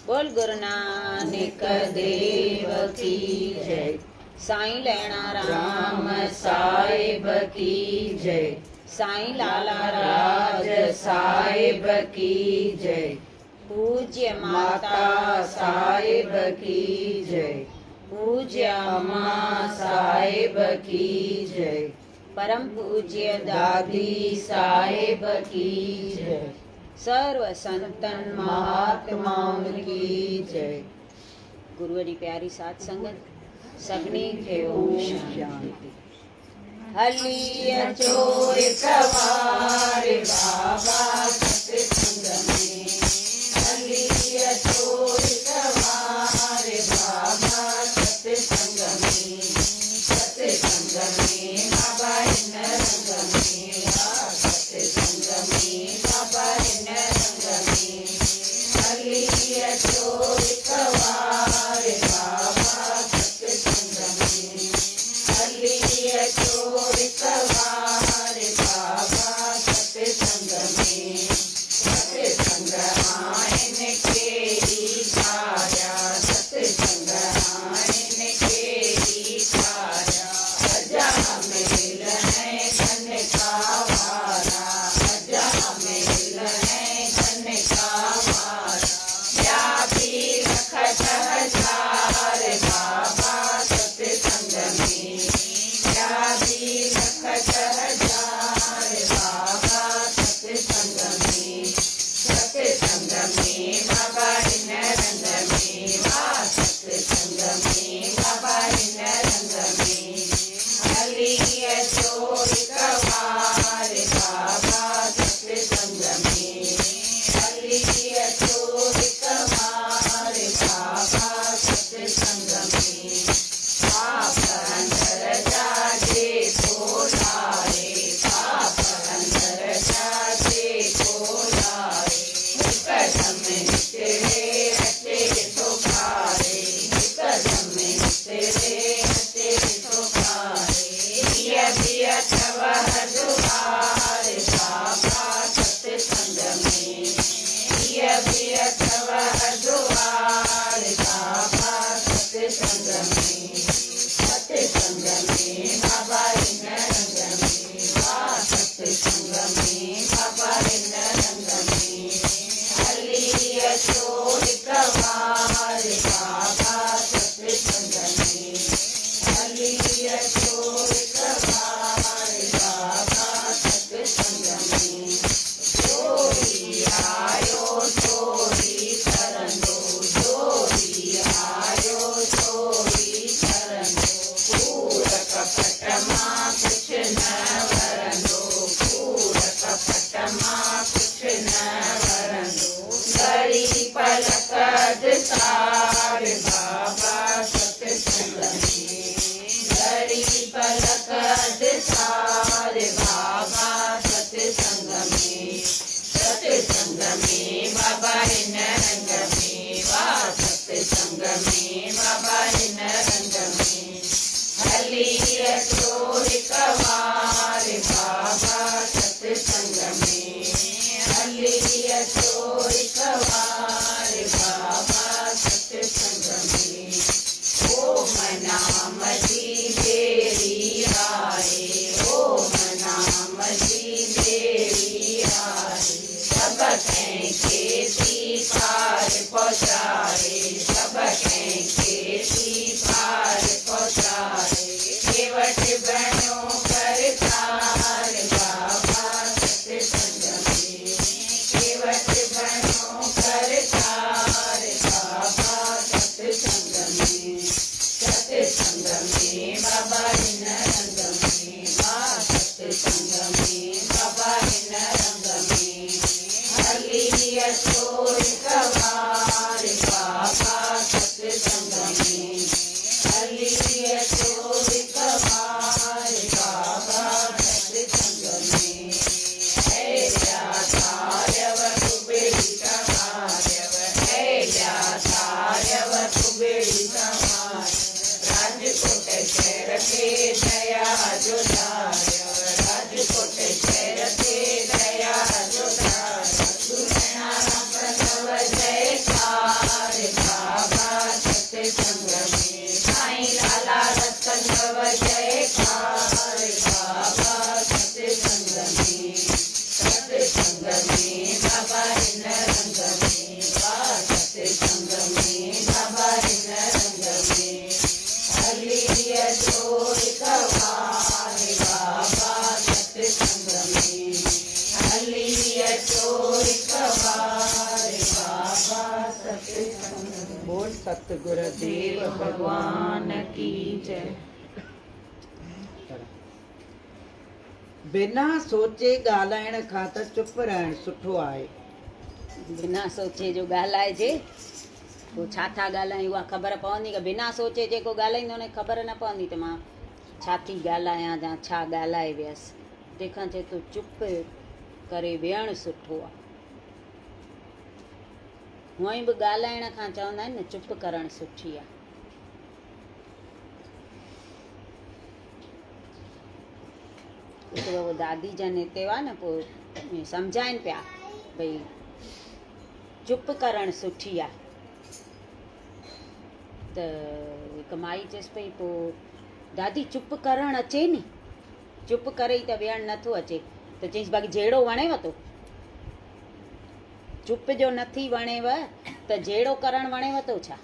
बोल गुरु नानक देव की जय। साईं लैणा राम साहिब की जय। साईं लाला राज साहिब की जय। पूज्य माता साहिब की जय। पूज्य अम्मा साहिब की जय। परम पूज्य दादी साहिब की जय। सर्व संतन महात्माओं की जय। गुरुवरी प्यारी साथ संगत सगनी खे ओम शांति। हलिया चोर सवार बाबा सत्संग में। हलिया चोर सवार बाबा सत्संग में। सत्संग में बाबा इन रंग में। सत्संग में बाबा इन रंग में। हलिया चोर सवार बाबा सत्संग में। हलिया चोर सवार बाबा सत्संग में। सत्संग आयन के ही छाया। सत्संग आयन के ही छाया। अजा मिल है धन का वारा। अजा मिल है धन का वारा। व्यापी रखत हजार बाबा सत्संग में। व्यापी रखत हजार बाबा सत्संग में। सत्संग में बाबा इन रंग में। वाह सत्संग में बाबा इन रंग में। हलिया चोर सवार बाबा सत्संग में। हलिया चोर सवार बाबा सत्संग में। पाप अंदर जाजे को लाए। पाप अंदर जाजे को लाए। कदम तेरे हटे तो खारे। कदम तेरे हटे तो खारे। पिया तवह दुआर बाबा सत्संग में। पिया तवह दुआर बाबा सत्संग में। सत्संग में बाबा इन रंग में। वाह सत्संग में बाबा इन रंग में। हलिया चोर सवार बाबा सत्संग में। हलिया चोर सवार बाबा सत्संग में। चोरी आयो चोरी करन दो। चोरी आयो चोरी करन दो। कूड़ कपट मां कुछ न वरन दो। कूड़ कपट मां कुछ न वरन दो। गरी पलक सार बाबा सत्संग में। गरी पलक सार बाबा सत्संग में। सत्संग में बाबा इन रंग में। वाह सत्संग में बाबा इन रंग में। हलिया चोर सवार बाबा सत्संग में। हलिया चोर सवार बाबा सत्संग में। ओम नाम जी बेरी आए। ओम नाम जी बेरी आए। सब खेती पार पहुँचाए। सब खेती पार पहुँचाए। केवट बनो करतार बाबा सत्संग में। केवट बनो करतार बाबा सत्संग में। सत्संग में बाबा इन रंग में। वाह सत्संग में बाबा इन रंग में। हलिया चोर सवार बाबा सत्संग में। हलिया चोर सवार बाबा सत्संग में। ऐया तारव कुबेरी समारव। ऐया तारव कुबेरी समारव। राजकोट शहर पे दया जुदार। राजकोट शहर पे दया जुदार। सुनना प्रणव जयकार बोल सतगुर देव भगवान की जय। बिना सोचे ॻाल्हाइण खां त चुप रहणु सुठो आहे। बिना सोचे जो ॻाल्हाइजे, पोइ छा था ॻाल्हायूं उहा ख़बर पवंदी की बिना सोचे जेको ॻाल्हाईंदो उन ख़बर न पवंदी त मां छा थी ॻाल्हायां या छा ॻाल्हाए वियसि। तंहिंखां चए थो चुप करे विहणु सुठो आहे। हूअं ई बि ॻाल्हाइण खां चवंदा आहिनि न चुप करणु सुठी आहे। हिकिड़ो दादी जन हिते हुआ न, पोइ सम्झाइनि पिया भई चुप करणु सुठी आहे। त हिकु माई चएसि पई पोइ दादी चुप करणु अचे नी, चुप करे ई त विहणु नथो अचे। त चईंसि बाक़ी जहिड़ो वणेव थो, चुप जो नथी वणेव त जहिड़ो करणु वणेव थो छा?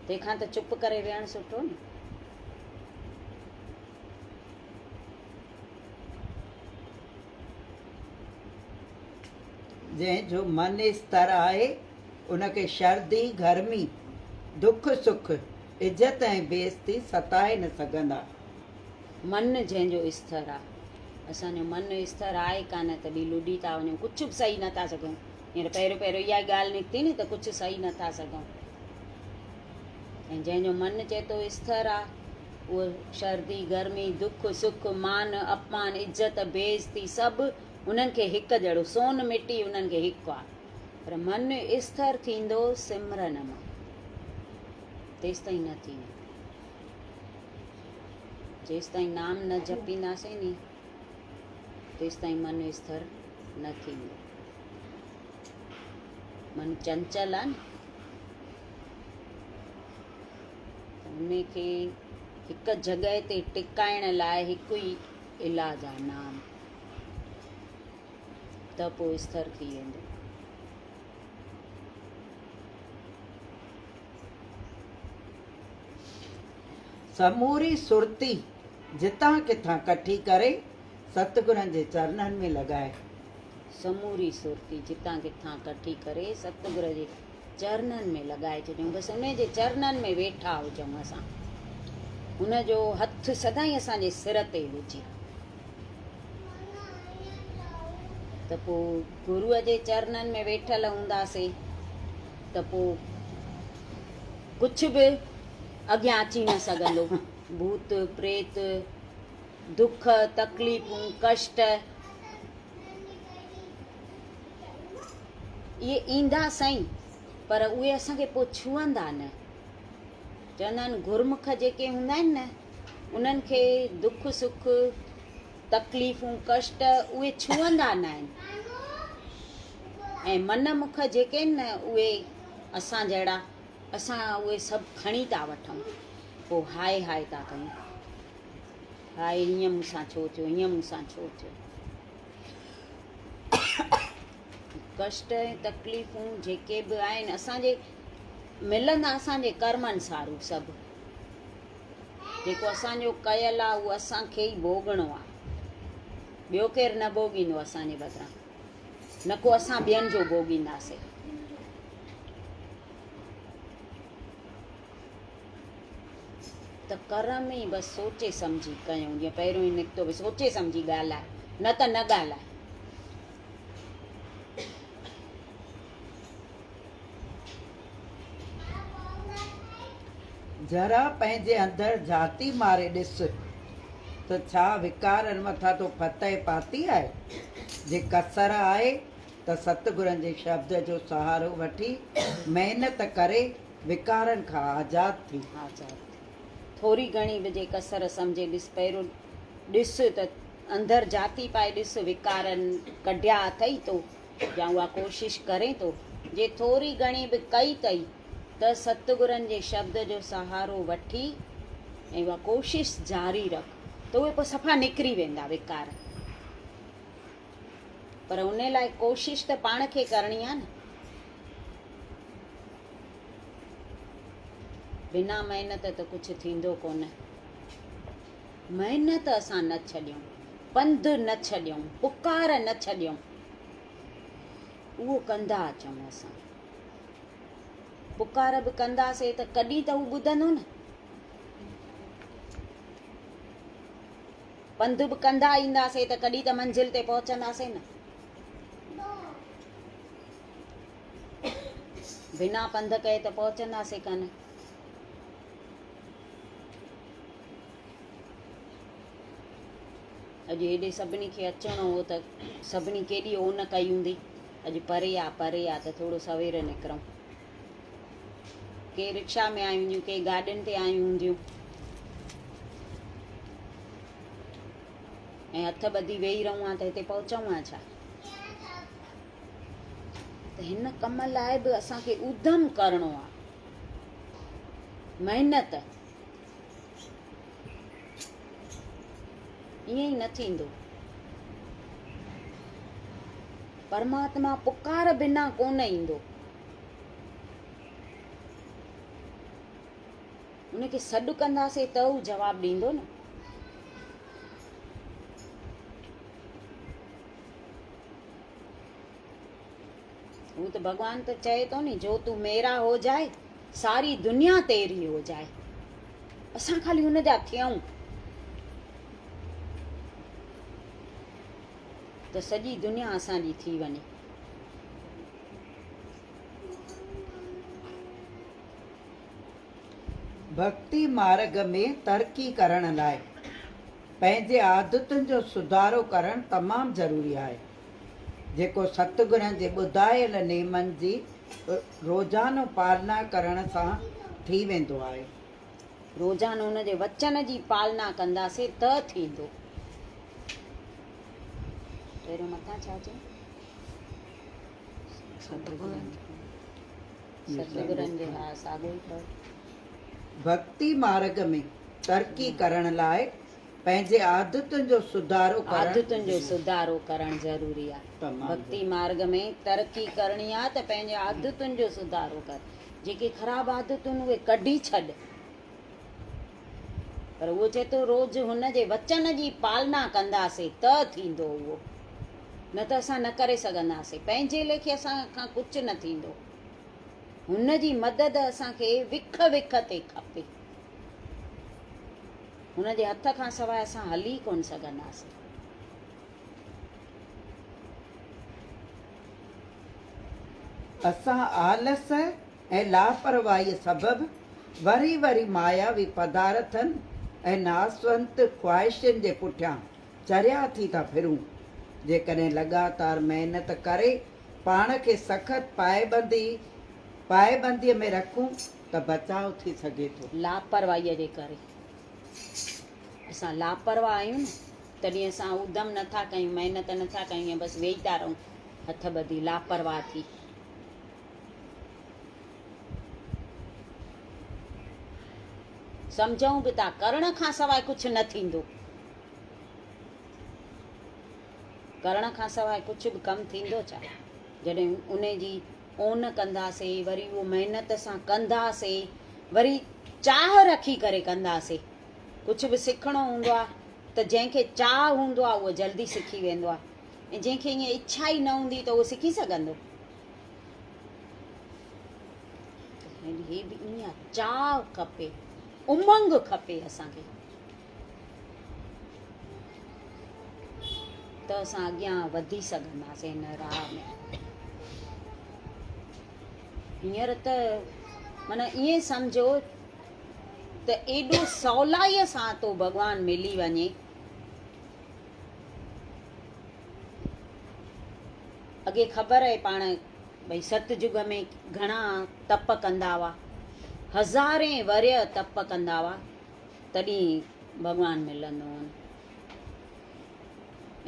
तंहिंखां त चुप करे विहणु सुठो न। जंहिंजो मन स्तर आहे उनखे सर्दी गर्मी दुख सुख इज़त ऐं बेइज़ती सताए न सघंदा। मन जंहिंजो स्तर आहे, असांजो मन स्तर आहे कान त बि लुॾी था वञूं, कुझु बि सही नथा सघूं। हींअर पहिरियों पहिरियों इहा ॻाल्हि निकिती नी त कुझु सही नथा सघूं। ऐं जंहिंजो मन चए थो स्तर आहे उहो सर्दी गर्मी दुख सुख मान अपमान इज़त बेइज़ती सभु उन्हनि खे हिकु जहिड़ो सोन मिटी उन्हनि खे हिकु आहे। पर मन स्थिर थींदो सिमरन मां, तेसिताईं न थींदो। जेसिताईं नाम न जपींदासीं नी तेसिताईं मन स्थिर न थींदो। मन चंचल आहे न, उनखे हिकु जॻह ते टिकाइण लाइ हिकु ई इलाज आहे नाम, त पोइ स्थिर थी वेंदो। समूरी सुरती जितां किथां कठी करे सतगुरनि जे चरणनि में लॻाए। समूरी सुरती जितां किथां कठी करे सतगुर जे चरणनि में लॻाए छॾियूं। बसि उन जे चरणनि में वेठा हुजूं असां, हुनजो हथु सदाईं असांजे सिर ते हुजे। त पोइ गुरूअ जे चरणनि में वेठल हूंदासीं त पोइ कुझु बि अॻियां अची न सघंदो। भूत प्रेत दुख तकलीफ़ूं कष्ट इहे ईंदा सही, पर उहे असांखे पोइ छुअंदा न। चवंदा आहिनि गुरमुख जेके हूंदा आहिनि न उन्हनि खे दुख सुख तकलीफ़ूं कष्ट उहे छुअंदा न आहिनि। ऐं मन मुख जेके आहिनि न उहे असां जहिड़ा, असां उहे सभु खणी था वठूं। पोइ हाय हाय था कयूं, हाय हीअं मूंसां छो थियो, हीअं मूंसां छो थियो। कष्ट ऐं तकलीफ़ूं जेके बि आहिनि असांजे मिलंदा असांजे कर्मनि सारूं। सभु जेको असांजो कयल आहे उहो असांखे ई भोगणो आहे, ॿियो केरु न भोगींदो असांजे बदिरां, न को असां ॿियनि जो भोगींदासीं। त कर्म ई बसि सोचे सम्झी कयूं। जीअं पहिरियों ई निकितो भई सोचे सम्झी ॻाल्हाए, न त न ॻाल्हाए। जरा पंहिंजे अंदरि जाती मारे ॾिस त छा विकारनि मथां तो फतह पाती आहे। जे कसर आहे त सतगुरनि जे शब्द जो सहारो वठी महिनत करे विकारनि खां आज़ादु थी। थोरी घणी बि जे कसर सम्झे ॾिस, पहिरियों ॾिस त अंदरि जाती पाए ॾिस विकारनि कढिया अथई तो या उहा कोशिशि करे थो। जे थोरी घणी बि कई अथई त सतगुरनि जे शब्द जो सहारो वठी ऐं उहा कोशिशि जारी रख त उहे पोइ सफ़ा निकिरी वेंदा विकार। पर उन लाइ कोशिशि त पाण खे करणी आहे न। बिना महिनत त कुझु थींदो कोन। महिनत असां न छॾियूं, पंधु न छॾियूं, पुकार न छॾियूं, उहो कंदा अचूं असां। पुकार बि कंदासीं त कॾहिं त हू ॿुधंदो न। पंधु बि कंदा ईंदासीं त कॾहिं त मंज़िल ते पहुचंदासीं न। बिना पंध कए त पहुचंदासीं कान। अॼु हेॾे सभिनी खे अचिणो हो त सभिनी केॾी ओ न कई हूंदी, अॼु परे आहे त थोरो सवेर निकिरूं। के रिक्शा में आयूं हूंदियूं, के गाॾियुनि ते आयूं हूंदियूं ऐं हथ ॿधी वेही रहूं हा त हिते पहुचूं हा छा? त हिन कम लाइ बि असांखे उधम करिणो आहे, महिनत। ईअं ई न थींदो। परमात्मा पुकार बिना कोन ईंदो। उनखे सॾु कंदासीं त हू जवाबु ॾींदो न। हू त भॻवान त चए थो नी, जो तू मेरा हो जाए सारी दुनिया तेरी हो जाए। असां ख़ाली हुन जा थियूं त सॼी दुनिया असांजी थी वञे। भक्ति मार्ग में तरक़ी करण लाइ पंहिंजे आदतुनि जो सुधारो करणु तमामु ज़रूरी आहे, जेको सतगुरनि जे ॿुधायल नेमनि जी रोज़ानो पालना करण सां थी वेंदो आहे। रोज़ानो हुन जे वचन जी पालना कंदासीं त थींदो। पहिरियों मथां छा चयो? सतगुरनि जे, हा साॻियो ई अथव। भक्ति मार्ग में तरक़ी करण लाइ पंहिंजे आदतुनि जो सुधारो करणु ज़रूरी आहे। भक्ति मार्ग में तरक़ी करणी आहे त पंहिंजे आदतुनि जो सुधारो कर। जेके ख़राबु आदतुनि उहे कढी छॾ। पर उहो चए थो रोज़ हुन जे वचन जी पालना कंदासीं त थींदो उहो, न त असां न करे सघंदासीं। पंहिंजे लेखे असां खां कुझु न थींदो। हुन जी मदद असांखे विख विख ते खपे। हुन जे हथ खां सवाइ असां हली कोन सघंदासीं। असां आलस ऐं लापरवाहीअ सबबि वरी वरी मायावी पदार्थनि ऐं नासवंत ख़्वाहिशुनि जे पुठियां चरिया थी था फिरूं। जेकॾहिं लॻातार महिनत करे पाण खे सख़्त पाएबंदीअ में रखूं त बचाव थी सघे थो। लापरवाहीअ जे करे असां लापरवाह आहियूं न, तॾहिं असां उधम नथा कयूं, महिनत नथा कयूं, या बसि वेही था रहूं हथ ॿधी लापरवाह थी। सम्झूं बि था करण खां सवाइ कुझु न थींदो। करण खां सवाइ कुझु बि कमु थींदो छा? जॾहिं उन जी ओन कंदासीं, वरी उहो महिनत सां कंदासीं, वरी चाह रखी करे कंदासीं। कुझु बि सिखणो हूंदो आहे त जंहिंखे चाह हूंदो आहे उहो जल्दी सिखी वेंदो आहे, ऐं जंहिंखे ईअं इच्छा ई न हूंदी त उहो सिखी सघंदो? हे बि ईअं चाह खपे, उमंग खपे असांखे, त असां अॻियां वधी सघंदासीं हिन राह में। हींअर त माना ईअं सम्झो त एॾो सवलाईअ सां तो भॻवानु मिली वञे। अॻे ख़बर आहे पाण भई सतयुग में घणा तप कंदा हुआ, हज़ारे वर्य तप कंदा हुआ, तॾहिं भॻवानु मिलंदो हो।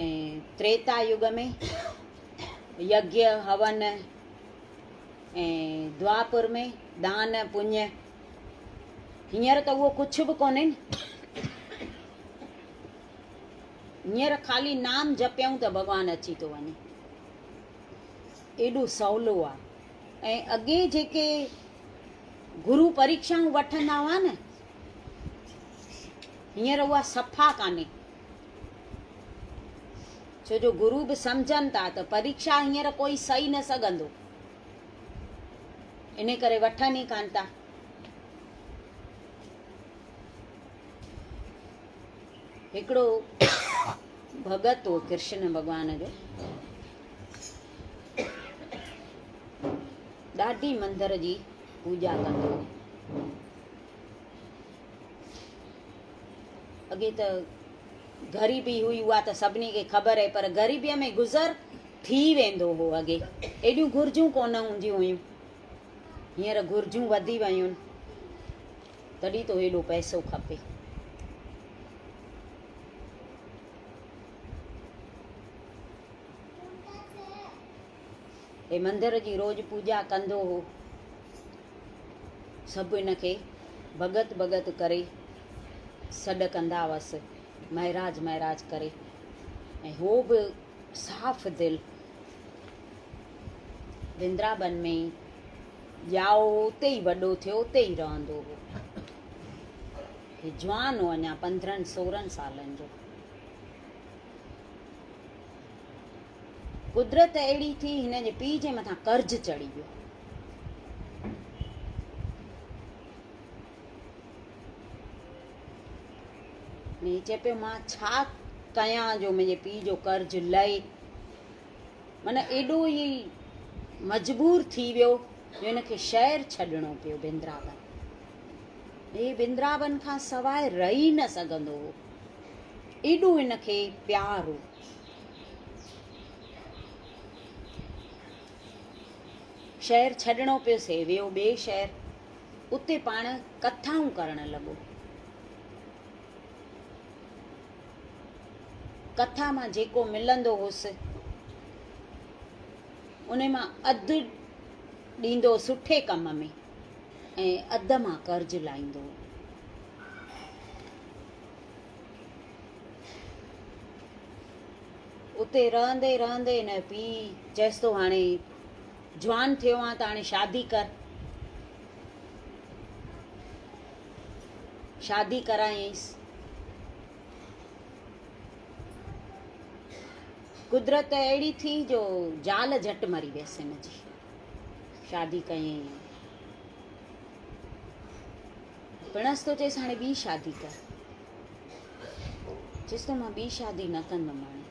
ऐं त्रेता युग में यज्ञ हवन, ऐं द्वापुर में दान पुण्य। हींअर त उहो कुझु बि कोन्हे न। हींअर ख़ाली नाम जपियूं त भॻवानु अची थो वञे, एॾो सवलो आहे। ऐं अॻे जेके गुरु परीक्षाऊं वठंदा हुआ न, हींअर उहा सफ़ा कान्हे। छो जो गुरु बि सम्झनि था त परीक्षा हींअर कोई सही न सघंदो। इन करे वठनि ई कान था। हिकिड़ो भगत हो कृष्ण भॻवान जो, ॾाढी मंदर जी पूॼा कंदो हो। अॻे त ग़रीबी हुई, उहा त सभिनी खे ख़बर आहे, पर ग़रीबीअ में गुज़र थी वेंदो हो। अॻे एॾियूं घुर्जूं कोन हूंदियूं हुयूं, हींअर घुर्जूं वधी वियूं, तॾहिं तो हेॾो पैसो खपे। हे मंदर जी रोज़ पूॼा कंदो हो। सभु हिनखे भगत भगत करे सॾु कंदा हुअसि, महराज महराज करे। ऐं हो बि साफ़ दिलि, वृंदावन में ॼाओ उते ई वॾो थियो, उते ई रहंदो हो। हे जवान हो, अञा 15-16 सालनि जो। कुदरत अहिड़ी थी, हिन जे पीउ जे मथां कर्ज़ चढ़ी वियो। ने चए पियो मां छा कयां जो मुंहिंजे पीउ जो कर्ज़ लहे। माना एॾो ई मजबूर थी वियो जो हिनखे शहर छॾिणो पियो, वृंदावन। हे वृंदावन खां सवाइ रही न सघंदो हो, एॾो हिनखे प्यार हो। शहर छॾिणो पियोसि, वियो ॿिए शहर, उते पाण कथाऊं करणु लॻो। कथा मां जेको मिलंदो हुअसि उन मां अधु ॾींदो सुठे कम में ऐं अधु मां कर्ज़ लाहींदो। उते रहंदे रहंदे हिन पीउ चएसि थो हाणे जवान थियो आहे त हाणे शादी कर। शादी करायईंसि। कुदरत अहिड़ी थी जो ज़ाल झटि मरी वियसि हिनजी। शादी कयईं, पिणसि थो चएसि हाणे ॿी शादी कर। चएसि थो मां ॿी शादी न कंदुमि हाणे।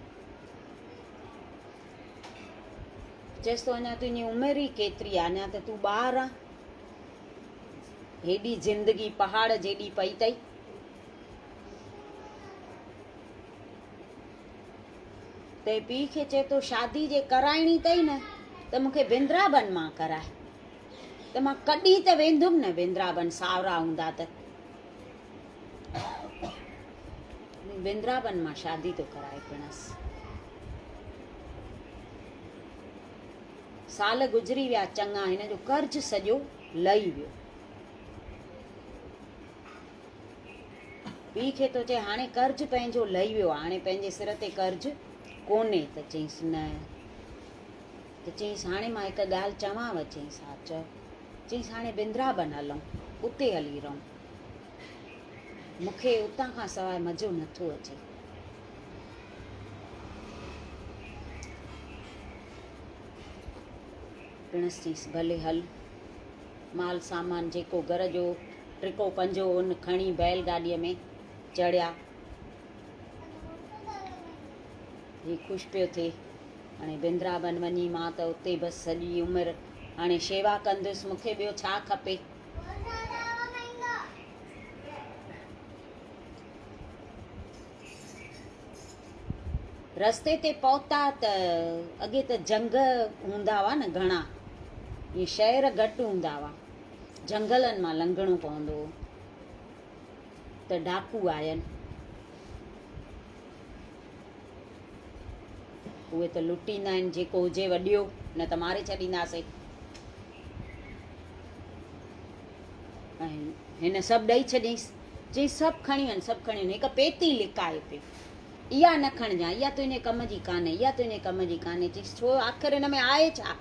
चएसि थो अञा तुंहिंजी उमिरि ई केतिरी आहे, अञा त तूं ॿार आहे। हेॾी ज़िंदगी पहाड़ जेॾी पई अथई। त पीउ खे चए थो शादी जे कराइणी अथई न त मूंखे वृंदावन मां कराए, त मां कॾहिं त वेंदुमि न वृंदावन, सावरा हूंदा त। वृंदावन मां शादी थो कराए पिणसि। साल गुज़री विया चङा, हिन जो कर्ज़ सॼो लही वियो। पीउ खे थो चए हाणे कर्ज़ पंहिंजो लही वियो आहे, हाणे पंहिंजे सिर ते कर्ज़ कोन्हे। त चईंसि न। त चईंसि हाणे मां हिकु ॻाल्हि चवांव। चईंसि हा चओ। चईंसि हाणे वृंदावन हलूं, उते हली रहूं, मूंखे उतां खां सवाइ मज़ो नथो अचे। पिणसि चईंसि भले हल। माल सामान जेको घर जो टिको पंजो उन खणी बैलगाॾीअ में चढ़िया। ही ख़ुशि पियो थिए हाणे वृंदावन वञी मां त उते बसि सॼी उमिरि हाणे शेवा कंदुसि, मूंखे ॿियो छा खपे। रस्ते ते पहुता त अॻे त जंग हूंदा हुआ न घणा, इहे शहर घटि हूंदा हुआ, जंगलनि मां लंघणो पवंदो हो। त डाकू आयनि, उहे त लुटींदा आहिनि, जेको हुजे वॾियो, न त मारे छॾींदासीं। ऐं हिन सभु ॾेई छॾियईंसि। चई सभु खणी वञि, सभु खणी वञि। हिकु पेती लिकाए पियो, इहा न खणजांइ, इहा तुंहिंजे कम जी कान्हे, इहा तुंहिंजे कम जी कान्हे। चईसि छो, आख़िर हिन में आहे छा?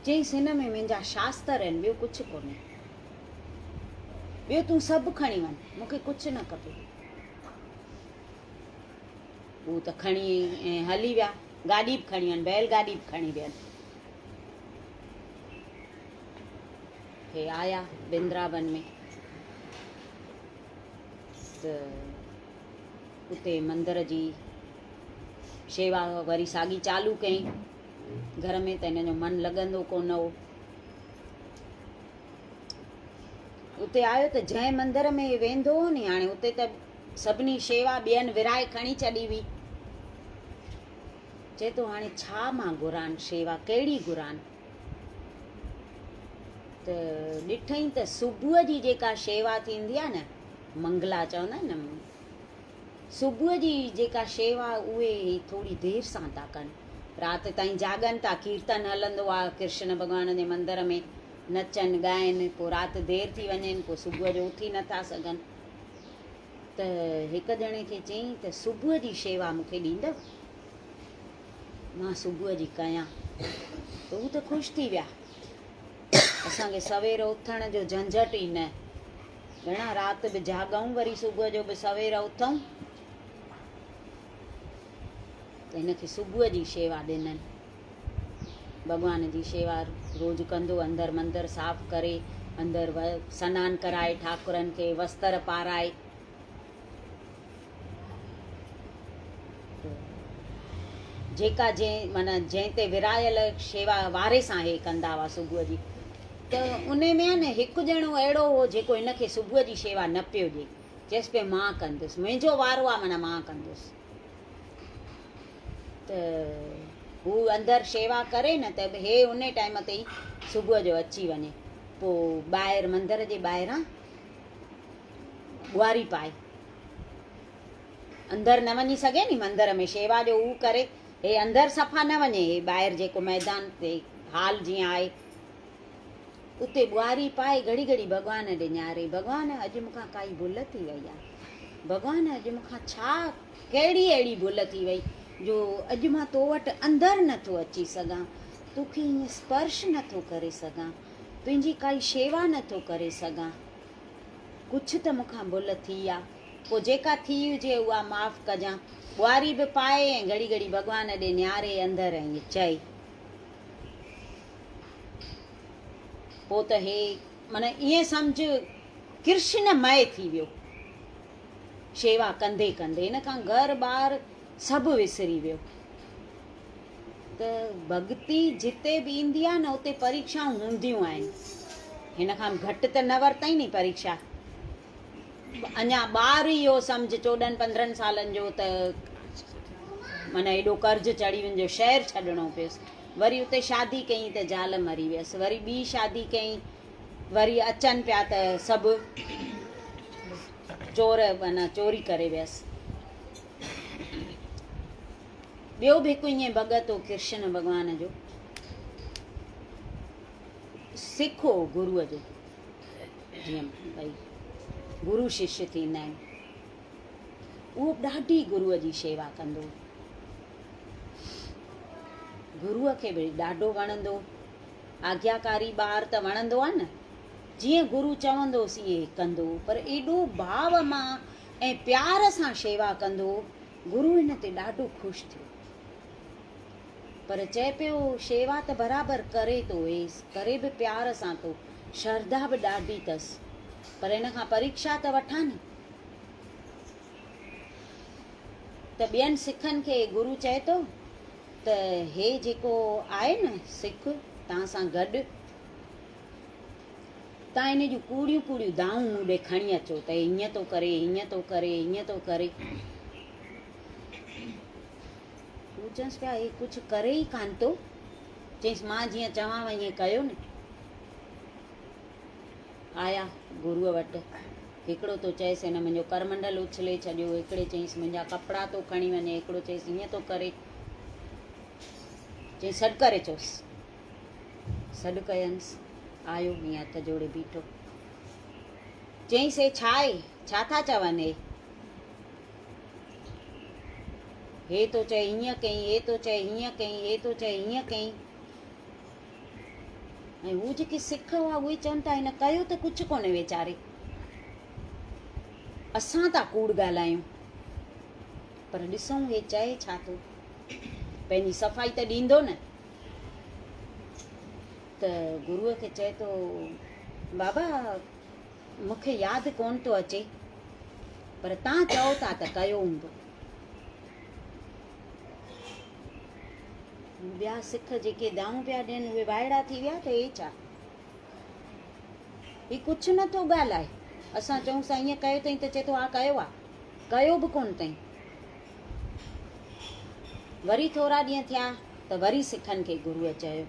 चईसि हिन में मुंहिंजा शास्त्र आहिनि, ॿियो कुझु कोन्हे। ॿियो तूं सभु खणी वञि, मूंखे कुझु न खपे। हू त खणी ऐं हली विया। गाॾी बि खणी वञि, बैलगाॾी बि खणी वियनि। खे आया वृंदावन में त उते मंदर जी शेवा वरी साॻी चालू कई। घर में त हिन जो मनु लॻंदो कोन हो। उते आयो त जंहिं मंदर में वेंदो हो नी, हाणे उते त सभिनी शेवा ॿियनि विराए खणी छॾी हुई। चए थो हाणे छा मां घुरान, शेवा कहिड़ी घुरान? त ॾिठई त सुबुह जी जेका शेवा थींदी आहे न, मंगला चवंदा आहिनि न, सुबुह जी जेका शेवा उहे थोरी देरि सां था कनि। राति ताईं जाॻनि था, कीर्तन हलंदो आहे कृष्ण भॻवान जे मंदर में, नचनि ॻाइनि, पोइ राति देरि थी वञेनि, पोइ सुबुह जो उथी नथा सघनि। त हिकु ॼणे खे चयईं त सुबुह जी शेवा मूंखे ॾींदव, मां सुबुह जी कयां। त हू त ख़ुशि थी विया। असांखे सवेर उथण जो झंझट ई न, भेणा राति बि जाॻूं, वरी सुबुह जो बि सवेर उथूं। त हिनखे सुबुह जी शेवा ॾिननि। भॻवान जी शेवा रोज़ु कंदो, अंदरि मंदरु साफ़ु करे, अंदरि सनानु कराए, ठाकुरनि खे वस्त्र पाराए। जेका जंहिं ते विरायल शेवा वारे सां हे कंदा हुआ सुबुह जी। त उन में आहे न हिकु ॼणो अहिड़ो हो जेको हिनखे सुबुह जी शेवा न पियो ॾिए, चएसि पियो मां कंदुसि, मुंहिंजो वारो आहे, माना मां कंदुसि। त हू अंदरि शेवा करे न, त हे उन टाइम ते ई सुबुह जो अची वञे। पोइ ॿाहिरि मंदर जे ॿाहिरां ॿुआरी पाए, अंदरि न वञी सघे नी मंदर में शेवा जो हू करे, हे अंदरि सफ़ा न वञे, हे ॿाहिरि जेको मैदान ते हाल जीअं आहे उते ॿुआरी पाए घड़ी घड़ी भॻवान ॾे न्यारे, भॻवान अॼु मूंखां काई भुल थी वई आहे, भॻवान अॼु मूंखां छा कहिड़ी अहिड़ी भुल थी वई जो अॼु मां तो वटि अंदरि नथो अची सघां, तोखे ईअं स्पर्श नथो करे सघां, तुंहिंजी काई शेवा नथो करे सघां, कुझु त मूंखां भुल थी आहे। पोइ जेका थी हुजे उहा माफ़ु कजां। ॿुआरी बि पाए ऐं घड़ी घड़ी भॻवान ॾे न्यारे अंदरि ऐं चए। पोइ त हे माना ईअं सम्झ कृष्णमय थी वियो, शेवा कंदे कंदे हिन खां घर ॿार सभु विसरी वियो। त भक्ति जिते बि ईंदी आहे न उते परीक्षाऊं हूंदियूं आहिनि। हिन खां घटि त न वरितई नी परीक्षा। अञा ॿार ई इहो सम्झ 14-15 सालनि जो त माना एॾो कर्ज़ु चढ़ी वञो, शहरु छॾिणो पियुसि, वरी उते शादी कयईं त ज़ाल मरी वियसि, वरी ॿी शादी कयईं, वरी अचनि पिया त सभु चोर माना चोरी करे वियसि। ॿियो बि हिकु ईअं भॻत हो कृष्ण भॻवान जो, सिख हो गुरूअ जो, जीअं भई गुरु शिष्य थींदा आहिनि, उहो ॾाढी गुरूअ जी शेवा कंदो, गुरूअ खे बि ॾाढो वणंदो। आज्ञाकारी ॿार त वणंदो आहे न, जीअं गुरू चवंदोसि ईअं कंदो, पर एॾो भाव मां ऐं प्यार सां शेवा कंदो, गुरू हिन ते ॾाढो ख़ुशि थियो। पर चए पियो शेवा त बराबरि करे थो वेसि, करे बि प्यार सां थो, श्रद्धा बि ॾाढी अथसि, पर हिन खां परीक्षा त वठां नी। त ॿियनि सिखनि खे गुरू चए थो त हे जेको आहे न सिख तव्हां सां गॾु, तव्हां इन जूं कूड़ियूं कूड़ियूं दाऊं मूं ॾे खणी अचो त हीअं थो करे, हीअं थो करे, हीअं थो करे। हू चवंसि पिया हे कुझु करे ई कान थो, चईंसि मां जीअं चवांव ईअं कयो न। आया गुरूअ वटि, हिकिड़ो तो चएसि हिन मुंहिंजो करमंडल उछले छॾियो, हिकिड़े चईंसि मुंहिंजा कपिड़ा तो खणी वञे, हिकिड़ो चईंसि हीअं थो करे, चईंसि सॾु करे अचोसि। सॾु कयंसि, आयो हीअं हथ जोड़े बीठो, चईंसि हे छा आहे, छा था चवनि हे तो चए हीअं कई, हे तो चए हीअं कई, हे तो चए हीअं कई। ऐं हू जेके सिख हुआ उहे चवनि था हिन कयो त कुझु कोन्हे वीचारे, असां था कूड़ ॻाल्हायूं, पर ॾिसूं हे चए छा थो, पंहिंजी सफ़ाई त ॾींदो न। त गुरूअ खे चए थो बाबा मूंखे यादि कोन थो अचे, पर तव्हां चओ था त कयो हूंदो। ॿिया सिख जेके दाऊं पिया ॾियनि उहे वाइड़ा थी विया त हे छा? ही कुझु नथो ॻाल्हाए। असां चऊं सां ईअं कयो अथई त चए थो हा कयो आहे, कयो बि कोन अथई। वरी थोरा ॾींहं थिया त वरी सिखनि खे गुरुअ चयो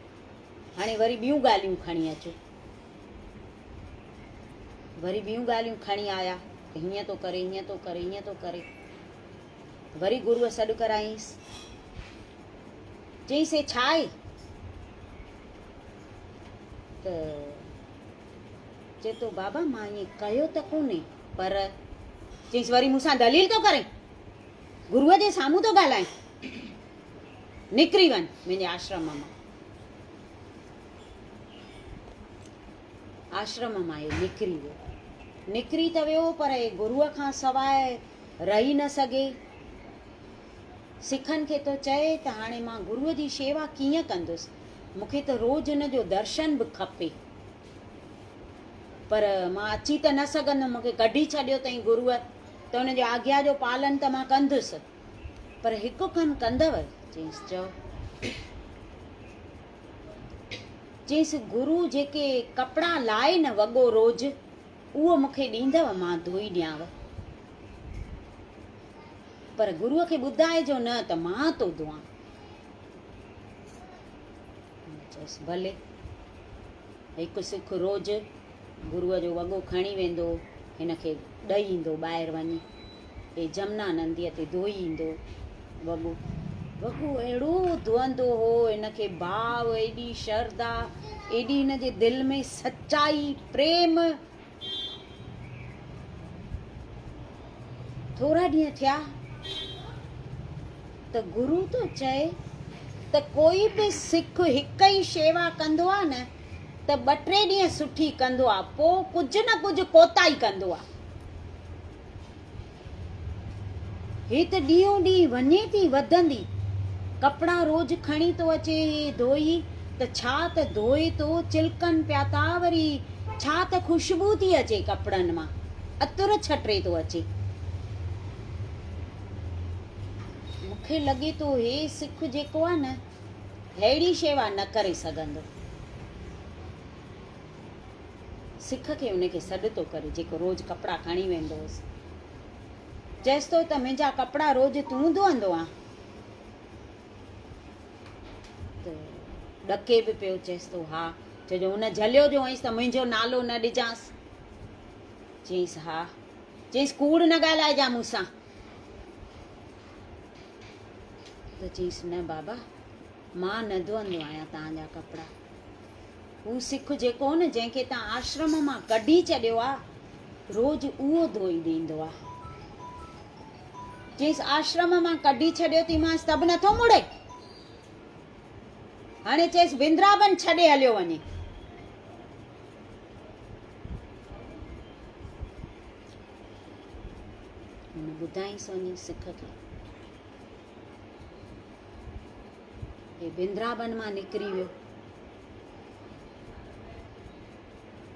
हाणे वरी ॿियूं ॻाल्हियूं खणी अचो। वरी ॿियूं ॻाल्हियूं खणी आया, हीअं थो करे, हीअं थो करे, हीअं थो करे। वरी गुरुअ सॾु कराईंसि, चईंसि छा आहे? त चए थो बाबा मां ईअं कयो त कोन्हे, पर चईंसि वरी मूंसां दलील थो करे, गुरुअ जे साम्हूं थो ॻाल्हाए, निकिरी वञ मुंहिंजे आश्रम मां। आश्रम मां इहो निकिरी वियो। निकिरी त वियो पर गुरुअ खां सवाइ रही न सघे। सिखनि खे थो चए त हाणे मां गुरुअ जी शेवा कीअं कंदुसि, मूंखे त रोज़ु हुन जो दर्शन बि खपे, पर मां अची त न सघंदमि, मूंखे कढी छॾियो अथई गुरुअ, त हुनजे आज्ञा जो पालन त मां कंदुसि, पर हिकु कमु कंदव? चईंसि चओ। चईंसि गुरु जेके कपिड़ा लाहे न वॻो रोज़ु, उहो मूंखे ॾींदव, मां धोई ॾियांव। पर गुरुअ खे ॿुधाइजो न त मां थो धोआं। चयसि भले। हिकु सिख रोज़ु गुरुअ जो वॻो खणी वेंदो, हिन खे ॾेई ईंदो ॿाहिरि वञी, हे जमुना नंदीअ ते धोई ईंदो वॻो। वॻो अहिड़ो धोअंदो हो, हिन खे भाव, एॾी श्रद्धा, एॾी हिन जे दिलि में सच्चाई, प्रेम। थोरा ॾींहं थिया त गुरु थो चए त कोई बि सिख हिक ई शेवा कंदो आहे न त 2-3 ॾींहं सुठी कंदो आहे, पोइ कुझु न कुझु कोताही कंदो आहे। हे त ॾींहों ॾींहुं वञे थी वधंदी, कपिड़ा रोज़ु खणी थो अचे धोई, त छा त धोए थो, चिलकनि पिया था, वरी छा त ख़ुशबू थी अचे कपिड़नि मां, अतुर छटे थो अचे। मूंखे लॻे थो हे सिख जेको आहे न, अहिड़ी शेवा न करे सघंदो। सिख खे उनखे सॾु थो करे जेको रोज़ु कपिड़ा खणी वेंदो हुअसि। चएसि थो त मुंहिंजा कपिड़ा रोज़ु तूं धोअंदो आहे? त ॾके बि पियो, चएसि थो हा। चइजो हुन झलियो जो हुअसि त मुंहिंजो नालो न ॾिजांसि। चईंसि हा। चईंसि कूड़ न ॻाल्हाइजां मूंसां। त चईंसि न बाबा, मां न धोअंदो आहियां तव्हांजा कपिड़ा। हू सिख जेको न, जंहिंखे तव्हां आश्रम मां कढी छॾियो आहे, रोज़ु उहो धोई ॾींदो आहे। चईंसि आश्रम मां कढी छॾियो थी मांसि त बि नथो मुड़े? हाणे चएसि वृंदावन छॾे हलियो वञे। हुन ॿुधाईंसि वञी सिख खे, हे वृंदावन मां निकिरी वियो,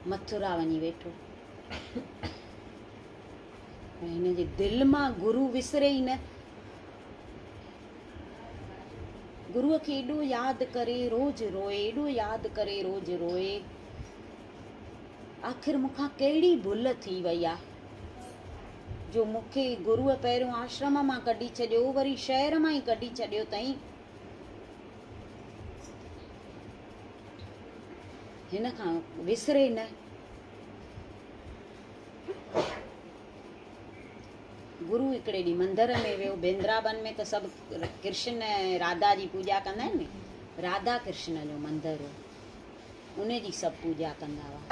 मथुरा वञी वेठो। हिन जे दिलि मां गुरु विसरे ई न। गुरुअ खे एॾो यादि करे रोज़ु रोए, एॾो यादि करे रोज़ु रोए। आख़िर मूंखां कहिड़ी भुल थी वई आहे जो मूंखे गुरुअ पहिरियों आश्रम मां कढी छॾियो, वरी शहर मां ई कढी छॾियो अथई। हिन खां विसरे न। गुरु हिकिड़े ॾींहुं मंदर में वियो। वृंदावन में त सभु कृष्ण ऐं राधा जी पूॼा कंदा आहिनि न, राधा कृष्ण जो मंदरु हो, उन जी सभु पूॼा कंदा हुआ।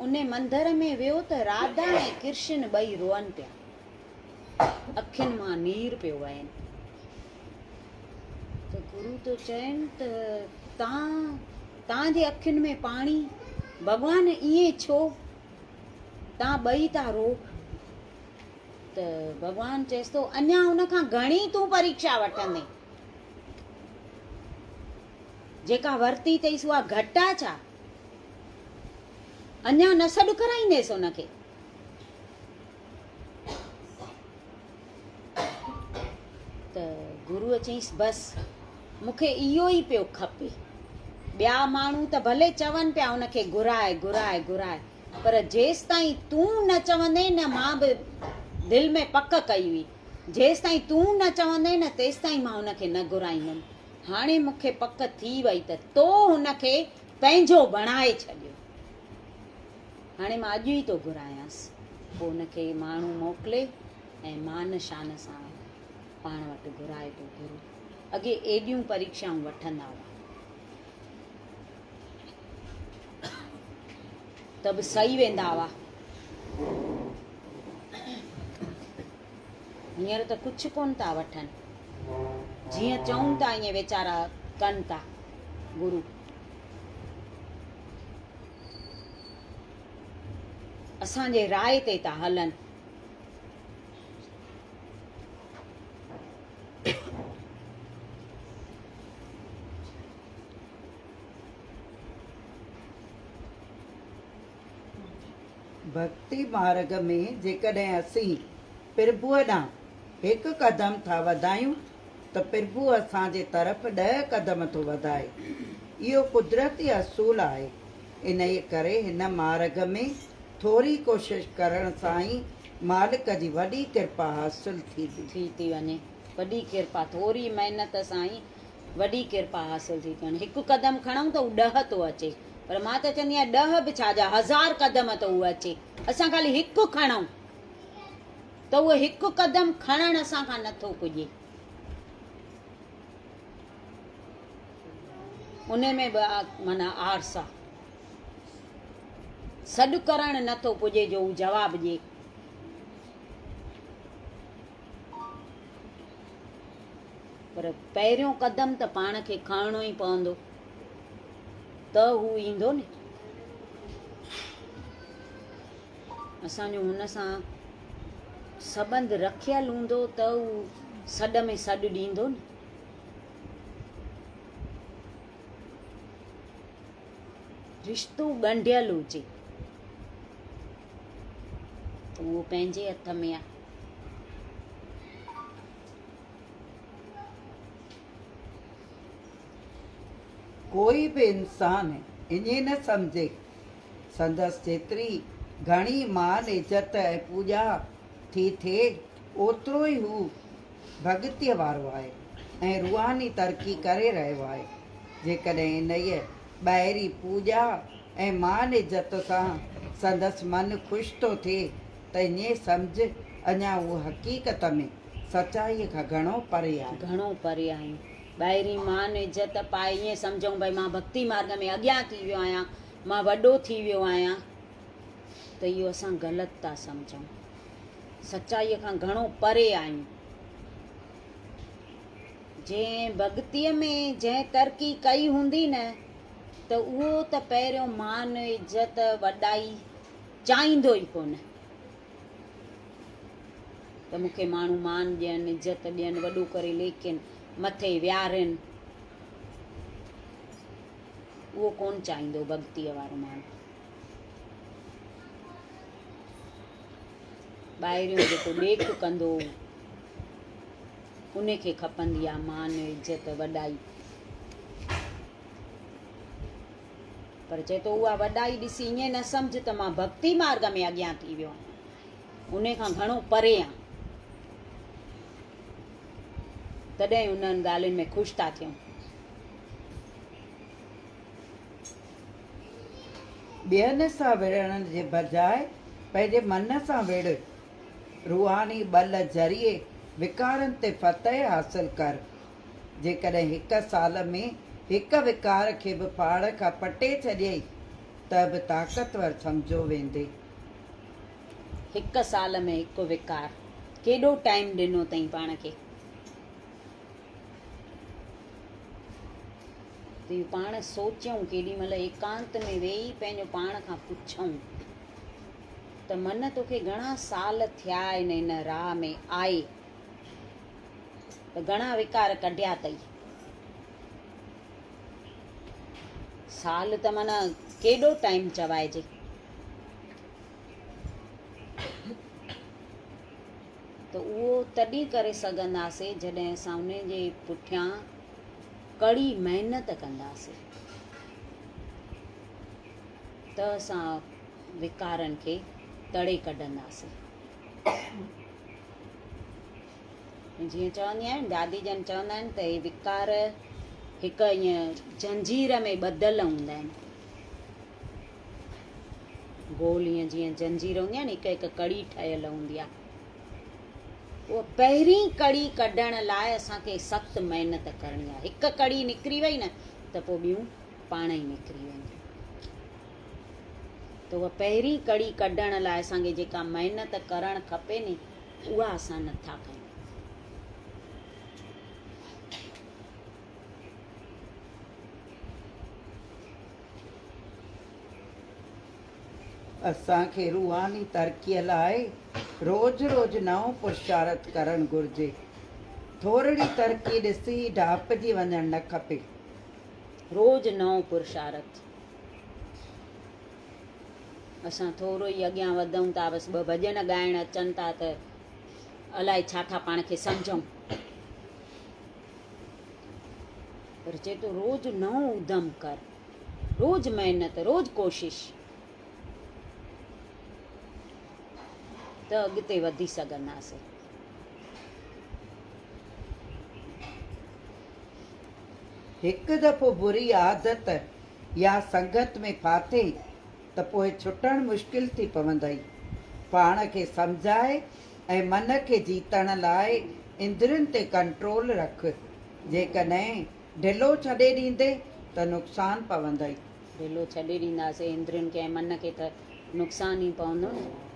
उन मंदर में वियो त राधा ऐं कृष्ण ॿई रोअनि पिया, अखियुनि मां नीर पियो वहेनि। त गुरु तो चवनि त तव्हांजे अखियुनि में पाणी, भॻवानु ईअं छो, तव्हां ॿई था रो? त भॻवानु चएसि थो अञा हुन खां घणी तूं परीक्षा वठंदे, जेका वरिती अथईसि उहा घटि आहे छा? अञा न सॾु कराईंदेसि हुनखे। त गुरुअ चयईंसि बसि मूंखे इहो ई पियो खपे। ॿिया माण्हू त भले चवनि पिया हुनखे घुराए घुराए घुराए, पर जेसि ताईं तूं न चवंदे न, मां बि दिलि में पक कई हुई, जेसि ताईं तूं न चवंदे न तेसि ताईं मां हुनखे न घुराईंदमि। हाणे मूंखे पक थी वई त तो हुनखे पंहिंजो बणाए छॾियो, हाणे मां अॼु ई तो घुरायांसि। पोइ हुनखे माण्हू मोकिले ऐं मान शान सां पाण वटि घुराए थो गुरु। अॻे एॾियूं परीक्षाऊं वठंदा हुआ त बि सही वेंदा हुआ। हींअर त कुझु कोन था वठनि, जीअं चऊं था ईअं वीचारा कनि था गुरु। असांजे राय ते था हलनि। भक्ति मार्ग में जेकॾहिं असीं प्रभुअ ॾांहुं हिकु क़दम था वधायूं त प्रभु असांजे तरफ़ 10 क़दम थो वधाए। इहो कुदरती असूल आहे। इन ई करे हिन मार्ग में थोरी कोशिशि करण सां ई मालिक जी वॾी कृपा हासिल थी वञे। वॾी कृपा, थोरी महिनत सां ई वॾी कृपा हासिल थी वञे। हिकु क़दम खणूं त 10 थो अचे, पर मां त चवंदी आहियां 10 बि छा जा 1000 क़दम थो उहो अचे। असां ख़ाली हिकु खणूं त उहो हिकु क़दम खणण असां खां नथो पुॼे। उन में बि माना आरसा सॾु करणु नथो पुॼे जो हू जवाबु ॾिए। पर पहिरियों क़दम त पाण खे खणणो ई पवंदो त हू ईंदो न। असांजो हुन सां सबंध रखियलु हूंदो त हू सॾ में सॾु ॾींदो न। रिश्तो ॻंढियलु हुजे त उहो पंहिंजे हथ में आहे। कोई बि इंसान ईअं न सम्झे संदसि जेतिरी घणी मान इज़त ऐं पूॼा थी थिए ओतिरो ई हू भॻतीअ वारो आहे ऐं रूहानी तरक़ी करे रहियो आहे। जेकॾहिं इन ॿाहिरी पूॼा ऐं मान इज़त सां संदसि मन ख़ुशि थो थिए त ईअं सम्झ अञा उहो हक़ीक़त में सचाईअ खां घणो परे आहे। घणो परे आहियूं। ॿाहिरी मान इज़त पाए ईअं सम्झूं भई मां भक्ति मार्ग में अॻियां थी वियो आहियां, मां वॾो थी वियो आहियां, त इहो असां ग़लति था सम्झूं। सचाईअ खां घणो परे आहियूं। जंहिं भक्तीअ में जंहिं तरक़ी कई हूंदी न त उहो त पहिरियों मान इज़त वॾाई चाहींदो ई कोन त मूंखे माण्हू मान ॾियनि, इज़त ॾियनि, वॾो करे लेकिन मथे विहारनि, उहो कोन चाहींदो भक्तीअ वारो माण्हू। ॿाहिरियों जेको ॾेख कंदो उनखे खपंदी आहे मान इज़त वॾाई। पर चए थो उहा वॾाई ॾिसी ईअं न सम्झ त मां भक्ति मार्ग में अॻियां थी वियो आहियां, उन खां घणो परे आहियां। तॾहिं उन्हनि ॻाल्हियुनि में ख़ुशि था थियूं। ॿियनि सां विढ़ण जे बजाए पंहिंजे मन सां विढ़। रूहानी बल ज़रिए विकारनि ते फतह हासिल कर। जेकॾहिं 1 साल में हिकु विकार खे बि पाड़ खां पटे छॾियई त बि ताक़तवर सम्झो वेंदे। 1 साल में हिकु विकार, केॾो टाइम ॾिनो अथई पाण खे। त पाण सोचियूं केॾी महिल एकांत में वेही पंहिंजो पाण खां पुछूं त मन तोखे घणा साल थिया आहिनि हिन राह में आहे, त घणा विकार कढिया अथई। साल त माना केॾो टाइम चवाइजे। तॾहिं करे सघंदासीं जॾहिं असां उन जे पुठियां कड़ी महिनत कंदासीं, त असां विकारनि खे तड़े कढंदासीं। जीअं चवंदी आहियां, दादी जन चवंदा आहिनि त हे विकार हिकु ईअं जंजीर में ॿधल हूंदा आहिनि। गोल ईअं जीअं जंजीर हूंदी आहे न, हिकु हिकु कड़ी ठहियल हूंदी आहे। उहा पहिरीं कड़ी कढण लाइ असांखे सख़्तु महिनत करणी आहे। हिकु कड़ी निकिरी वई न त पोइ ॿियूं पाण ई निकिरी वेंदियूं। त उहा पहिरीं कड़ी कढण लाइ असांखे जेका महिनत करणु खपे नी, उहा असां नथा कयूं। असांखे रूहानी तरक़ीअ लाइ रोज़ रोज़ नओं पुरुषारत करणु घुरिजे। थोरी तरक़ी ॾिसी ढापजी वञणु न खपे। रोज़ नओं पुरुषारत। असां थोरो ई अॻियां वधूं था, बसि ॿ भॼन ॻाइण अचनि था त अलाए छा था पाण खे सम्झूं। पर चए थो रोज़ नओं उधम कर, रोज़ महिनत, रोज़ कोशिश, त अॻिते वधी सघंदासीं। हिकु दफ़ो बुरी आदत या संगत में फाथे त पोइ छुटणु मुश्किल थी पवंदई। पाण खे सम्झाए ऐं मन खे जीतण लाइ इंद्रियुनि ते कंट्रोल रख। जेकॾहिं ढिलो छॾे ॾींदे त नुक़सानु पवंदई। ढिलो छॾे ॾींदासीं इंद्रियुनि खे ऐं मन खे त नुक़सानु ई पवंदो न।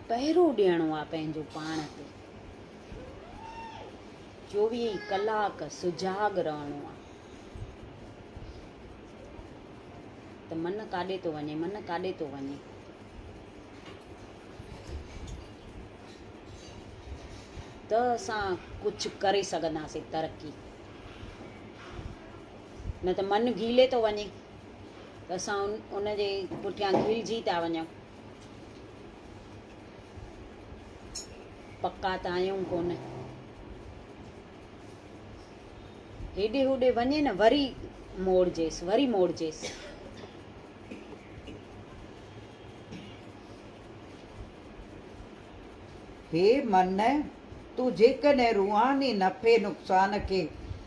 पहिरो ॾियणो आहे पंहिंजो पाण ते। 24 कलाक सुजाॻ रहणो आहे। त मन काॾे थो वञे, मन काॾे थो वञे। त असां कुझु करे सघंदासीं तरक़ी। न त मन गीले थो वञे त असां उन जे पुठियां घिलजी था वञूं। पका त आहियूं कोन। हेॾे होॾे वञे न, वरी मोड़जेसि, वरी मोड़जेसि। हे मन, तूं जेकॾहिं रूहानी नफ़े नुक़सान खे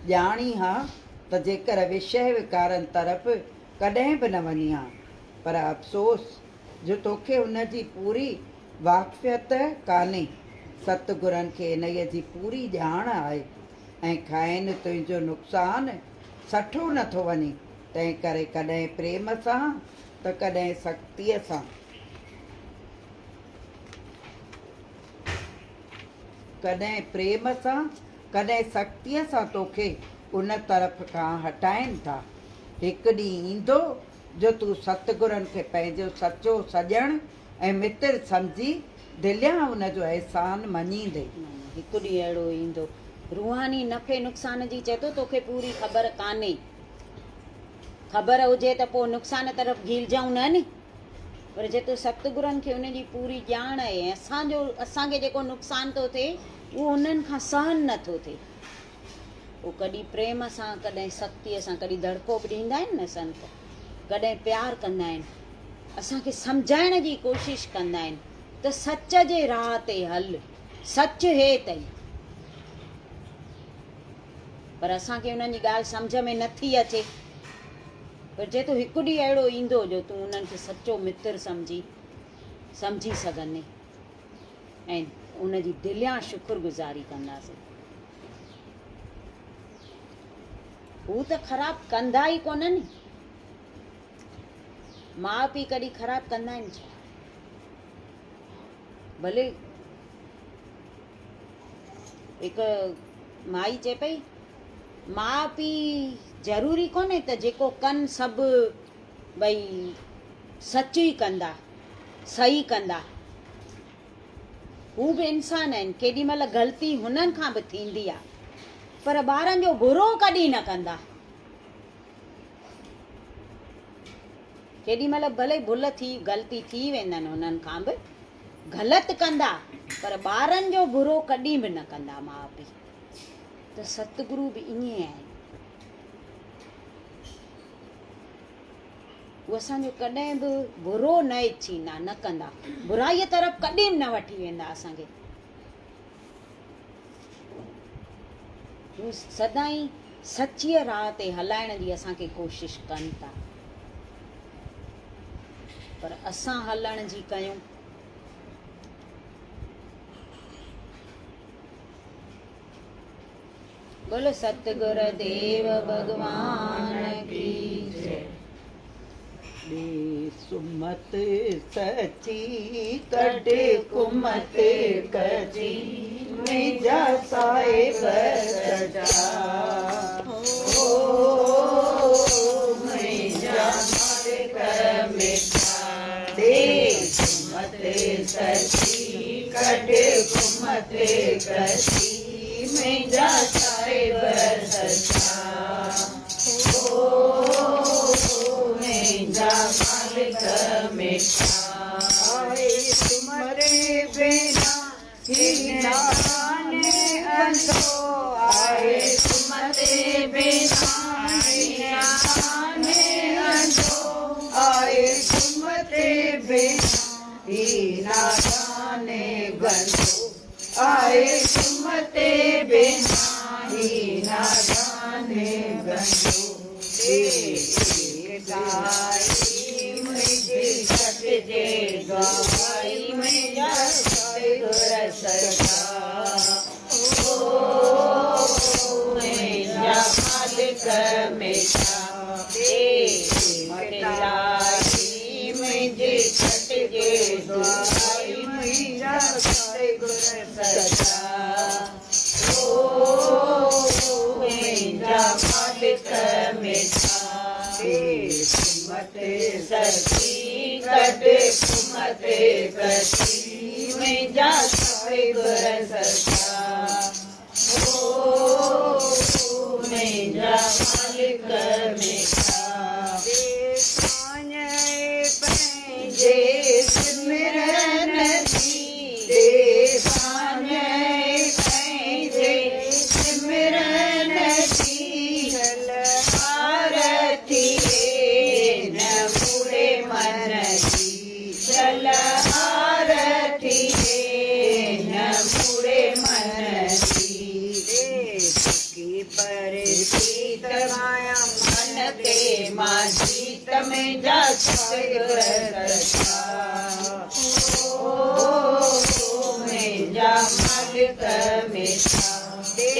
ॼाणी हा त जेकर विषय विकारनि तरफ़ कॾहिं बि न वञी हा। पर अफ़सोस जो तोखे उन जी पूरी वाक़फ़ियत कान्हे। सतगुरनि खे इन्हीअ जी पूरी ॼाण आहे ऐं खाइनि तुंहिंजो नुक़सानु सठो नथो वञे। तंहिं करे कॾहिं प्रेम सां त कॾहिं सख़्तीअ सां, कॾहिं प्रेम सां कॾहिं सख़्तीअ सां तोखे उन तरफ़ खां हटाइनि था। हिकु ॾींहुं ईंदो जो तूं सतगुरनि खे पंहिंजो सचो सॼणु ऐं मित्र सम्झी दिलियां उन जो अहसान मञींदे। हिकु ॾींहुं अहिड़ो ईंदो। रूहानी नफ़े नुक़सान जी चए थो तोखे पूरी ख़बर कान्हे। ख़बर हुजे त पोइ नुक़सान तरफ़ घिलजाऊं न नी। पर जे तो सतगुरनि खे उन जी पूरी ॼाण आहे ऐं असांखे जेको नुक़सानु थो थिए उहो उन्हनि खां सहन नथो थिए। उहो कॾहिं प्रेम सां, कॾहिं सख़्तीअ सां, कॾहिं दड़को बि ॾींदा आहिनि न संत, कॾहिं प्यारु कंदा आहिनि, असांखे सम्झाइण जी कोशिशि कंदा आहिनि त सच जे राह ते हल, सच हे अथई। पर असांखे उन्हनि जी ॻाल्हि सम्झ में नथी अचे। पर जे तो हिकु ॾींहुं अहिड़ो ईंदो जो तूं उन्हनि खे सचो मित्र सम्झी सघंदे ऐं उन जी दिलियां शुक्रगुज़ारी कंदासीं। हू त ख़राबु कंदा ई कोन नी। माउ पीउ कॾहिं ख़राबु कंदा आहिनि छा? भले हिकु माई चए पई माउ पीउ ज़रूरी कोन्हे त जेको कनि सभु भई सच ई कंदा, सही कंदा। हू बि इंसान आहिनि, केॾी महिल ग़लती हुननि खां बि थींदी आहे, पर ॿारनि जो बुरो कॾहिं न कंदा। केॾी महिल भले भुल थी ग़लती थी वेंदनि हुननि खां बि, ग़लति कंदा पर ॿारनि जो बुरो कॾहिं बि न कंदा माउ पीउ। त सतगुरु बि ईअं आहे, उहे असांजो कॾहिं बि बुरो न इच्छींदा, न कंदा, बुराईअ तरफ़ कॾहिं बि न वठी वेंदा असांखे। हू सदाईं सचीअ राह ते हलाइण जी असांखे कोशिशि कनि था, पर असां हलण जी कयूं। बोलो सतगुर देव भगवान की जय। सुमत सची कॾ कुमत कजी मुंहिंजा साहिब सजा, ओ मुंहिंजा मालिक मिठा दे सुमत सची कॾ कुमत कजी मुंहिंजा साहिब सजा, मालिक मिठा आए तुम्हारे बिना ही जाने अंधो, आए तुम्हारे बिना ही जाने अंधो, आए तुम्हारे बिना ही ना जाने गंधो, आए तुम्हारे बिना ही ना जाने गंधो। गाई मुझे सतजे गाई मुझा सतगुर सजा, ओ मुझा मालिक मिठा दे मटलाई मुझे सतजे गाई मुझा सतगुर सजा, ओ मुझा मालिक मिठा सुमत सची कॾ कुमत कजी मुंहिंजा साहिब सजा, ओ मुंहिंजा मालिक मिठा पंहिंजे सिमरन जी दे साञ पंहिंजे सिमरन जी चल आरती मन जी चल आरती न मुड़े मन जी की पर सीत माया मन ते माझी तमें जा सतगुर सजा, ओ मुंहिंजा मालिक मिठा दे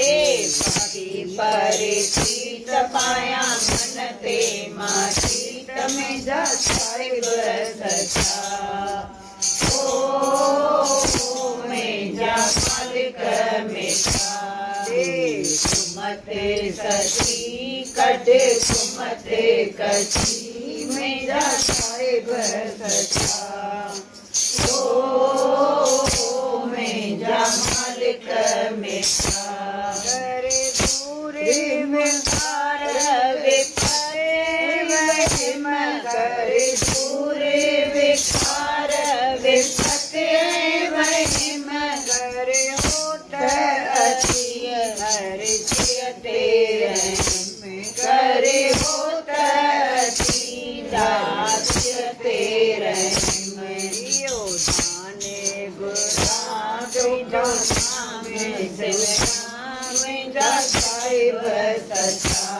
बाकी पर सीत पाया मन ते माझी तमें जा साहिब सजा, ओ मुंहिंजा मालिक मिठा दे सुमत सची कॾ कुमत कजी मुंहिंजा साहिब सजा, ओ मुंहिंजा मालिक मिठा करे दूरे में करे सूरे विकार विपते महिम करे होठ अति हर तेरे करे होठ अति दास तेरे यो जाने गुरा जो नाम से मुझा साहिब सजा,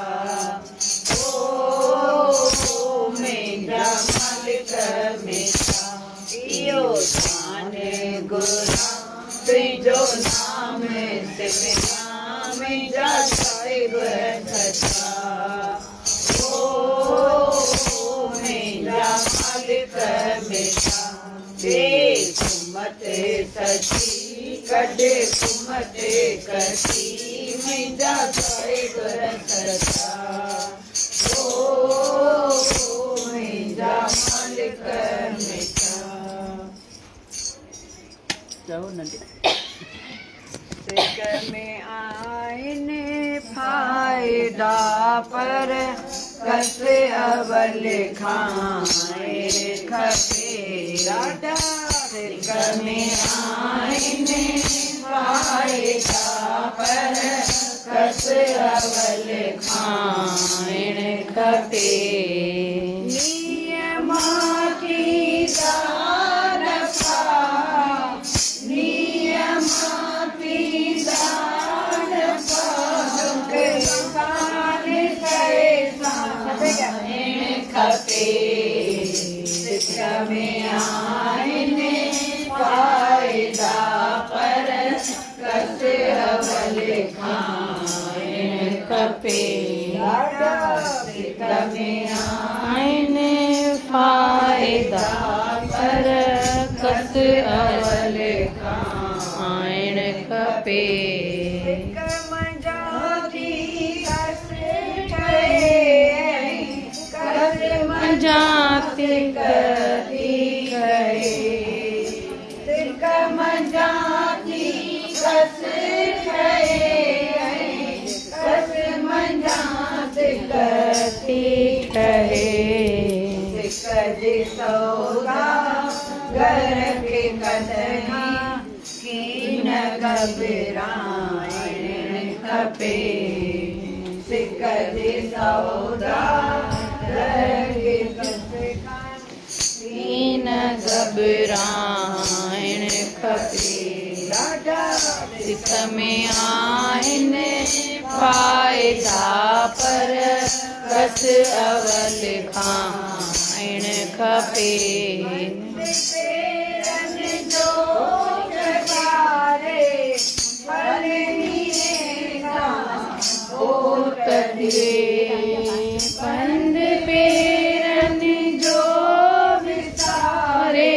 मुंहिंजा मालिक मिठा इहो जाने गुरा तुंहिंजो नाम सिमरा मुंहिंजा साहिब सजा, ओ मुंहिंजा मालिक मिठा दे कुमत सची कॾ कुमत कजी मुंहिंजा साहिब सजा, ओ मुंहिंजा मालिक मिठा। चओ नंढी सिक में आहिनि फ़ाइदा पर कस अवल खाइण खपे। ॾाढा सिक में आहिनि फ़ाइदा पर कस अवल खाइण खपे। नियमाती दान नियमाती दान खपे। सिक में आहिनि फ़ाइदा पर कस अवल खाइण खपे। ॾाढा सिक में आहिनि फ़ाइदा पर कस अवल खाइण खपे। जाते कदी गए सिक मंजाती कस कस मंजाते कदी ठहे। सिक जी सौदा घर के कदही कीन घबराइण खपे। सिक जी सौदा कीन घबराइण खपे। ॾाढा सिक में आहिनि फ़ाइदा पर कस अवल खाइण खपे। पंध पेरनि जो विसारे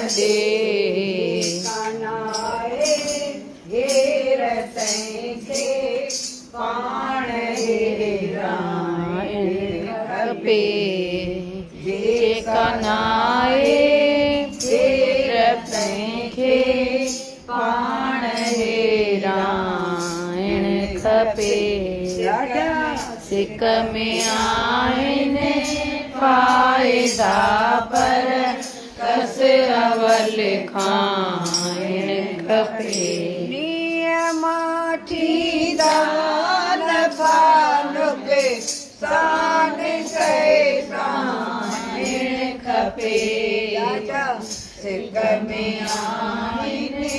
दे कानाए घेर तंहिंखे पाण हेराइण खपे। जेका नाए घेर तंहिंखे पाण हेराइण खपे। सिक में आहिनि फ़ाइदा पर कस अवल खाइण खपे। नियमाती दान फानुक सान खाइण खपे। सिक में आहिनि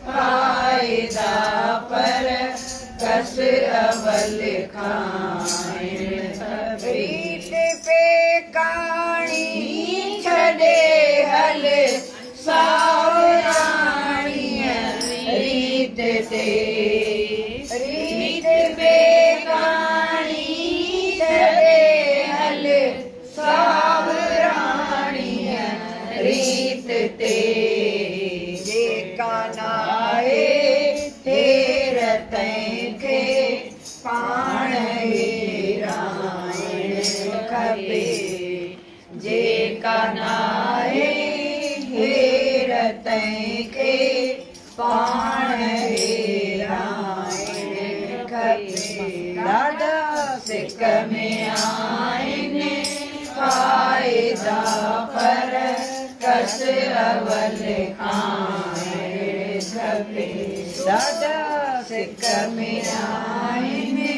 फ़ाइदा पर कस अवल खाइण खपे। पे काणी छॾे हल सावराणीअ रीत ते। रीत पे काणी छॾे हल सावराणीअ रीत ते। जेका नाए हेर तंहिंखे पाण हेराइण खपे। जेका नाए हेर तंहिंखे पाण हेराइण खपे। ॾाढा सिक में आहिनि फ़ाइदा पर कस अवल खाइण खपे। ॾाढा सिक में आहिनि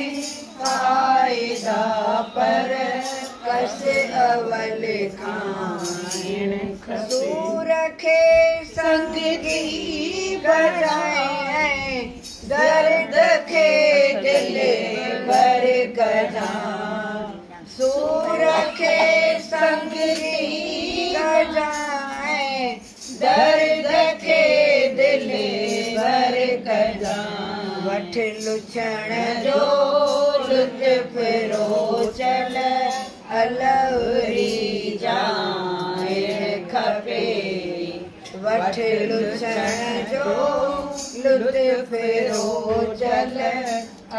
फ़ाइदा पर कस अवल खाइण खपे। सूर खे संगी बणाए दर्द खे दिल भर कढां। सूर खे संगी बणाए दर्द खे दिल भर कढां। वठ लुछण जो लुत्फ़ रोचल अलवरी जाइण खपे। वठ लुछण जो लुत्फ़ रोचल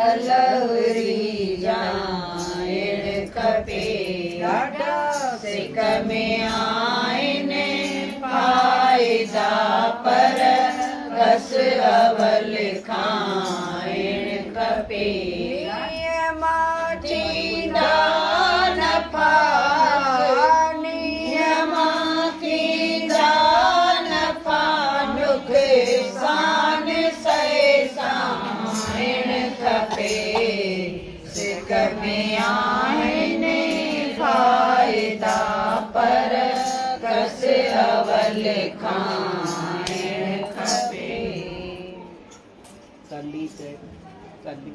अलवरी जाइण खपे। ॾाढा सिक में आहिनि फ़ाइदा पर कस अवल खाइण खपे। खपे नियमा थींदा नफ़ा नियमा थींदा नफ़ा नुक़सान सहिसाइण खपे सिक में आहिनि फ़ाइदा पर कस अवल खाइण खपे कली ते कली